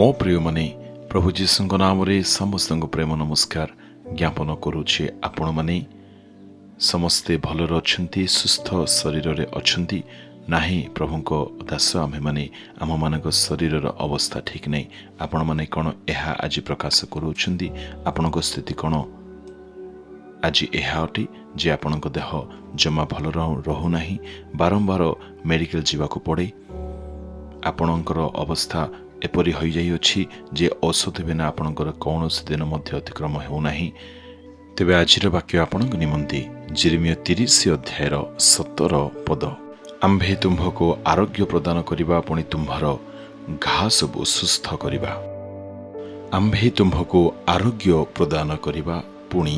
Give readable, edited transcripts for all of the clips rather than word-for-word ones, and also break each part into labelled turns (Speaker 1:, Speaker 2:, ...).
Speaker 1: मो प्रिय माने प्रभु जीशुଙ୍କ नामରେ ସମସ୍ତଙ୍କୁ ପ୍ରେମ ନମସ୍କାର ଜ୍ଞାପନ କରୁଛି। ଆପଣମାନେ ସମସ୍ତେ ଭଲରେ ଅଛନ୍ତି, ସୁସ୍ଥ ଶରୀରରେ ଅଛନ୍ତି ନାହିଁ। ପ୍ରଭୁଙ୍କ ଦାସ ଆମେମାନେ ଆମମାନଙ୍କ ଶରୀରର ଅବସ୍ଥା ଠିକ୍ ନାହିଁ। ଆପଣମାନେ କ'ଣ ଏହା ଆଜି ପ୍ରକାଶ କରୁଛନ୍ତି? ଆପଣଙ୍କ ସ୍ଥିତି କ'ଣ ଆଜି ଏହା ଅଟେ ଯେ ଆପଣଙ୍କ ଦେହ ଜମା ଭଲ ରହୁନାହିଁ, ବାରମ୍ବାର ମେଡିକାଲ ଯିବାକୁ ପଡ଼େ, ଆପଣଙ୍କର ଅବସ୍ଥା ଏପରି ହୋଇଯାଇଅଛି ଯେ ଔଷଧ ବିନା ଆପଣଙ୍କର କୌଣସି ଦିନ ମଧ୍ୟ ଅତିକ୍ରମ ହେଉନାହିଁ। ତେବେ ଆଜିର ବାକ୍ୟ ଆପଣଙ୍କ ନିମନ୍ତେ ଯେରେମିୟା 30 ଅଧ୍ୟାୟର 17 ପଦ। ଆମ୍ଭେ ତୁମ୍ଭକୁ ଆରୋଗ୍ୟ ପ୍ରଦାନ କରିବା, ପୁଣି ତୁମ୍ଭର ଘା ସବୁ ସୁସ୍ଥ କରିବା। ଆମ୍ଭେ ତୁମ୍ଭକୁ ଆରୋଗ୍ୟ ପ୍ରଦାନ କରିବା, ପୁଣି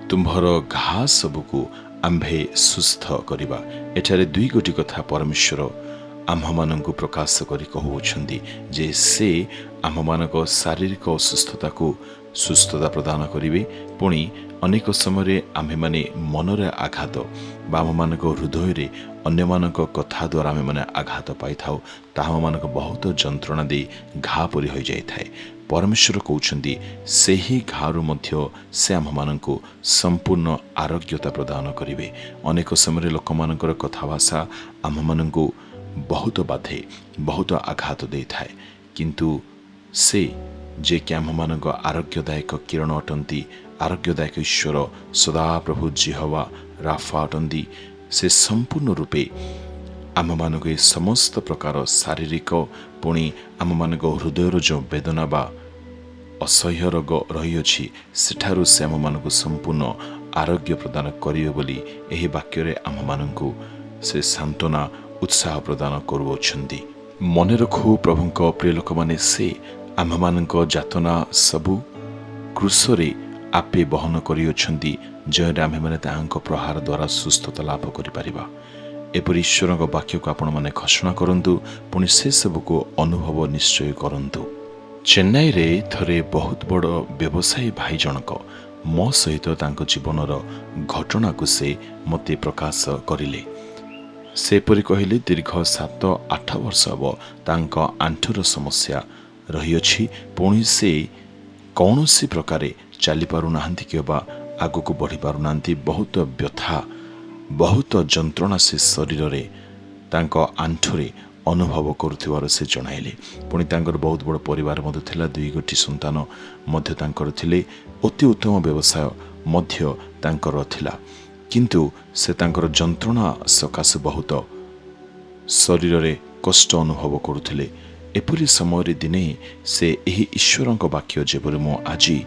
Speaker 1: ତୁମ୍ଭର ଘା ସବୁକୁ ଆମ୍ଭେ ସୁସ୍ଥ କରିବା। ଏଠାରେ ଦୁଇ ଗୋଟି କଥା ପରମେଶ୍ୱର ଆମ୍ଭମାନଙ୍କୁ ପ୍ରକାଶ କରି କହୁଅଛନ୍ତି ଯେ ସେ ଆମ୍ଭମାନଙ୍କ ଶାରୀରିକ ଅସୁସ୍ଥତାକୁ ସୁସ୍ଥତା ପ୍ରଦାନ କରିବେ। ପୁଣି ଅନେକ ସମୟରେ ଆମ୍ଭେମାନେ ମନରେ ଆଘାତ ବା ଆମମାନଙ୍କ ହୃଦୟରେ ଅନ୍ୟମାନଙ୍କ କଥା ଦ୍ୱାରା ଆମେମାନେ ଆଘାତ ପାଇଥାଉ, ତାହା ଆମମାନଙ୍କୁ ବହୁତ ଯନ୍ତ୍ରଣା ଦେଇ ଘା ପରି ହୋଇଯାଇଥାଏ। ପରମେଶ୍ୱର କହୁଛନ୍ତି ସେହି ଘାରୁ ମଧ୍ୟ ସେ ଆମ୍ଭମାନଙ୍କୁ ସମ୍ପୂର୍ଣ୍ଣ ଆରୋଗ୍ୟତା ପ୍ରଦାନ କରିବେ। ଅନେକ ସମୟରେ ଲୋକମାନଙ୍କର କଥାଭାଷା ଆମ୍ଭମାନଙ୍କୁ ବହୁତ ବାଧେ, ବହୁତ ଆଘାତ ଦେଇଥାଏ, କିନ୍ତୁ ସେ ଯେ କି ଆମ୍ଭମାନଙ୍କ ଆରୋଗ୍ୟଦାୟକ କିରଣ ଅଟନ୍ତି, ଆରୋଗ୍ୟଦାୟକ ଈଶ୍ୱର ସଦାପ୍ରଭୁ ଯେହୋୱା ରାଫା ଅଟନ୍ତି। ସେ ସମ୍ପୂର୍ଣ୍ଣ ରୂପେ ଆମମାନଙ୍କୁ ଏ ସମସ୍ତ ପ୍ରକାର ଶାରୀରିକ, ପୁଣି ଆମମାନଙ୍କ ହୃଦୟର ଯେଉଁ ବେଦନା ବା ଅସହ୍ୟ ରୋଗ ରହିଅଛି ସେଠାରୁ ସେ ଆମମାନଙ୍କୁ ସମ୍ପୂର୍ଣ୍ଣ ଆରୋଗ୍ୟ ପ୍ରଦାନ କରିବେ ବୋଲି ଏହି ବାକ୍ୟରେ ଆମମାନଙ୍କୁ ସେ ସାନ୍ତ୍ୱନା ଉତ୍ସାହ ପ୍ରଦାନ କରୁଅଛନ୍ତି। ମନେ ରଖୁ ପ୍ରଭୁଙ୍କ ପ୍ରିୟ ଲୋକମାନେ, ସେ ଆମ୍ଭମାନଙ୍କ ଯାତନା ସବୁ କ୍ରୁଶରେ ଆପେ ବହନ କରିଅଛନ୍ତି, ଯେଉଁରେ ଆମ୍ଭେମାନେ ତାହାଙ୍କ ପ୍ରହାର ଦ୍ୱାରା ସୁସ୍ଥତା ଲାଭ କରିପାରିବା। ଏପରି ଈଶ୍ୱରଙ୍କ ବାକ୍ୟକୁ ଆପଣମାନେ ଘୋଷଣା କରନ୍ତୁ, ପୁଣି ସେସବୁକୁ ଅନୁଭବ ନିଶ୍ଚୟ କରନ୍ତୁ। ଚେନ୍ନାଇରେ ଥରେ ବହୁତ ବଡ଼ ବ୍ୟବସାୟୀ ଭାଇ ଜଣକ ମୋ ସହିତ ତାଙ୍କ ଜୀବନର ଘଟଣାକୁ ସେ ମୋତେ ପ୍ରକାଶ କରିଲେ। ସେପରି କହିଲେ, ଦୀର୍ଘ 7-8 ବର୍ଷ ହେବ ତାଙ୍କ ଆଣ୍ଠୁର ସମସ୍ୟା ରହିଅଛି, ପୁଣି ସେ କୌଣସି ପ୍ରକାରେ ଚାଲିପାରୁନାହାନ୍ତି କିମ୍ବା ଆଗକୁ ବଢ଼ି ପାରୁନାହାନ୍ତି। ବହୁତ ବ୍ୟଥା, ବହୁତ ଯନ୍ତ୍ରଣା ସେ ଶରୀରରେ ତାଙ୍କ ଆଣ୍ଠୁରେ ଅନୁଭବ କରୁଥିବାର ସେ ଜଣାଇଲେ। ପୁଣି ତାଙ୍କର ବହୁତ ବଡ଼ ପରିବାର ମଧ୍ୟ ଥିଲା, 2 ଗୋଟି ସନ୍ତାନ ମଧ୍ୟ ତାଙ୍କର ଥିଲେ, ଅତି ଉତ୍ତମ ବ୍ୟବସାୟ ମଧ୍ୟ ତାଙ୍କର ଥିଲା, କିନ୍ତୁ ସେ ତାଙ୍କର ଯନ୍ତ୍ରଣା ସକାଶେ ବହୁତ ଶରୀରରେ କଷ୍ଟ ଅନୁଭବ କରୁଥିଲେ। ଏପରି ସମୟରେ ଦିନେ ସେ ଏହି ଈଶ୍ୱରଙ୍କ ବାକ୍ୟ ଯେପରି ମୁଁ ଆଜି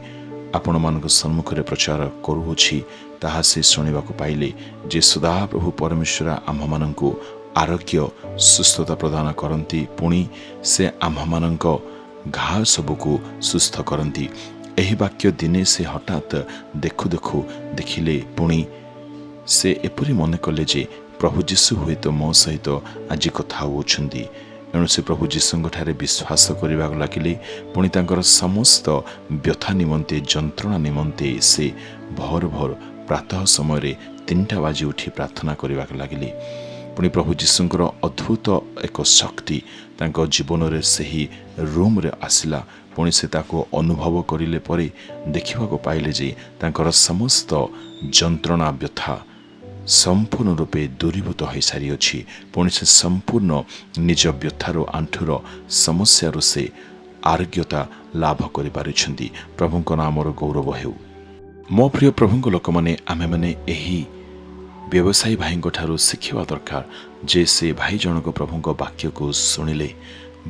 Speaker 1: ଆପଣମାନଙ୍କ ସମ୍ମୁଖରେ ପ୍ରଚାର କରୁଅଛି ତାହା ସେ ଶୁଣିବାକୁ ପାଇଲେ ଯେ ସଦାପ୍ରଭୁ ପରମେଶ୍ୱର ଆମ୍ଭମାନଙ୍କୁ ଆରୋଗ୍ୟ ସୁସ୍ଥତା ପ୍ରଦାନ କରନ୍ତି, ପୁଣି ସେ ଆମ୍ଭମାନଙ୍କ ଘା ସବୁକୁ ସୁସ୍ଥ କରନ୍ତି। ଏହି ବାକ୍ୟ ଦିନେ ସେ ହଠାତ୍ ଦେଖିଲେ, ପୁଣି ସେ ଏପରି ମନେ କଲେ ଯେ ପ୍ରଭୁ ଯୀଶୁ ହୁଏତ ମୋ ସହିତ ଆଜି କଥା ହେଉଅଛନ୍ତି। ଏଣୁ ସେ ପ୍ରଭୁ ଯୀଶୁଙ୍କଠାରେ ବିଶ୍ୱାସ କରିବାକୁ ଲାଗିଲେ। ପୁଣି ତାଙ୍କର ସମସ୍ତ ବ୍ୟଥା ନିମନ୍ତେ, ଯନ୍ତ୍ରଣା ନିମନ୍ତେ ସେ ଭୋର ପ୍ରାତଃ ସମୟରେ 3ଟା ବାଜି ଉଠି ପ୍ରାର୍ଥନା କରିବାକୁ ଲାଗିଲେ। ପୁଣି ପ୍ରଭୁ ଯୀଶୁଙ୍କର ଅଦ୍ଭୁତ ଏକ ଶକ୍ତି ତାଙ୍କ ଜୀବନରେ ସେହି ରୁମ୍ରେ ଆସିଲା। ପୁଣି ସେ ତାକୁ ଅନୁଭବ କରିଲେ ପରେ ଦେଖିବାକୁ ପାଇଲେ ଯେ ତାଙ୍କର ସମସ୍ତ ଯନ୍ତ୍ରଣା ବ୍ୟଥା ସମ୍ପୂର୍ଣ୍ଣ ରୂପେ ଦୂରୀଭୂତ ହୋଇସାରିଅଛି। ପୁଣି ସେ ସମ୍ପୂର୍ଣ୍ଣ ନିଜ ବ୍ୟଥାରୁ, ଆଣ୍ଠୁର ସମସ୍ୟାରୁ ସେ ଆରୋଗ୍ୟତା ଲାଭ କରିପାରିଛନ୍ତି। ପ୍ରଭୁଙ୍କ ନାମର ଗୌରବ ହେଉ। ମୋ ପ୍ରିୟ ପ୍ରଭୁଙ୍କ ଲୋକମାନେ, ଆମେମାନେ ଏହି ବ୍ୟବସାୟୀ ଭାଇଙ୍କ ଠାରୁ ଶିଖିବା ଦରକାର ଯେ ସେ ଭାଇ ଜଣକ ପ୍ରଭୁଙ୍କ ବାକ୍ୟକୁ ଶୁଣିଲେ,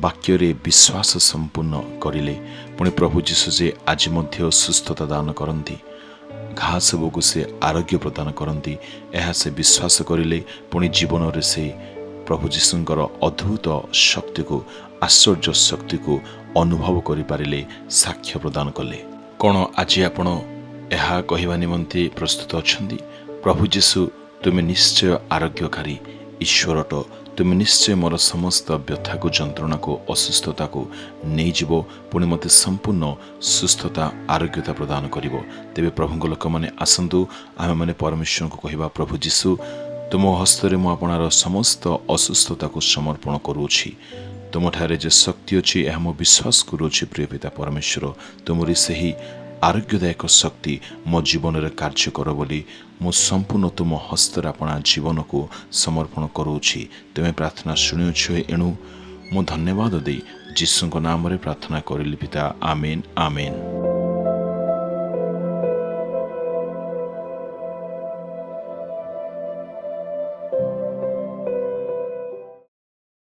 Speaker 1: ବାକ୍ୟରେ ବିଶ୍ୱାସ ସମ୍ପୂର୍ଣ୍ଣ କରିଲେ। ପୁଣି ପ୍ରଭୁ ଯୀଶୁ ଯେ ଆଜି ମଧ୍ୟ ସୁସ୍ଥତା ଦାନ କରନ୍ତି, ଘା ସବୁକୁ ସେ ଆରୋଗ୍ୟ ପ୍ରଦାନ କରନ୍ତି, ଏହା ସେ ବିଶ୍ୱାସ କରିଲେ। ପୁଣି ଜୀବନରେ ସେ ପ୍ରଭୁ ଯୀଶୁଙ୍କର ଅଦ୍ଭୁତ ଶକ୍ତିକୁ, ଆଶ୍ଚର୍ଯ୍ୟ ଶକ୍ତିକୁ ଅନୁଭବ କରିପାରିଲେ, ସାକ୍ଷ୍ୟ ପ୍ରଦାନ କଲେ। କ'ଣ ଆଜି ଆପଣ ଏହା କହିବା ନିମନ୍ତେ ପ୍ରସ୍ତୁତ ଅଛନ୍ତି? ପ୍ରଭୁ ଯୀଶୁ, ତୁମେ ନିଶ୍ଚୟ ଆରୋଗ୍ୟକାରୀ ଈଶ୍ୱର ଅଟ, ତୁମେ ନିଶ୍ଚୟ ମୋର ସମସ୍ତ ବ୍ୟଥାକୁ, ଯନ୍ତ୍ରଣାକୁ, ଅସୁସ୍ଥତାକୁ ନେଇଯିବ, ପୁଣି ମୋତେ ସମ୍ପୂର୍ଣ୍ଣ ସୁସ୍ଥତା, ଆରୋଗ୍ୟତା ପ୍ରଦାନ କରିବ। ତେବେ ପ୍ରଭୁଙ୍କ ଲୋକମାନେ ଆସନ୍ତୁ, ଆମେମାନେ ପରମେଶ୍ୱରଙ୍କୁ କହିବା, ପ୍ରଭୁ ଯୀଶୁ, ତୁମ ହସ୍ତରେ ମୁଁ ଆପଣାର ସମସ୍ତ ଅସୁସ୍ଥତାକୁ ସମର୍ପଣ କରୁଅଛି। ତୁମଠାରେ ଯେ ଶକ୍ତି ଅଛି ଏହା ମୁଁ ବିଶ୍ୱାସ କରୁଅଛି ପ୍ରିୟ ପିତା ପରମେଶ୍ୱର। ତୁମରି ସେହି ଆରୋଗ୍ୟଦାୟକ ଶକ୍ତି ମୋ ଜୀବନରେ କାର୍ଯ୍ୟ କର ବୋଲି ମୁଁ ସମ୍ପୂର୍ଣ୍ଣ ତୁମ ହସ୍ତରେ ଆପଣା ଜୀବନକୁ ସମର୍ପଣ କରୁଅଛି। ତୁମେ ପ୍ରାର୍ଥନା ଶୁଣିଅଛ, ଏଣୁ ମୁଁ ଧନ୍ୟବାଦ ଦେଇ ଯୀଶୁଙ୍କ ନାମରେ ପ୍ରାର୍ଥନା କରିଲି ପିତା, ଆମେନ୍ ଆମେନ୍।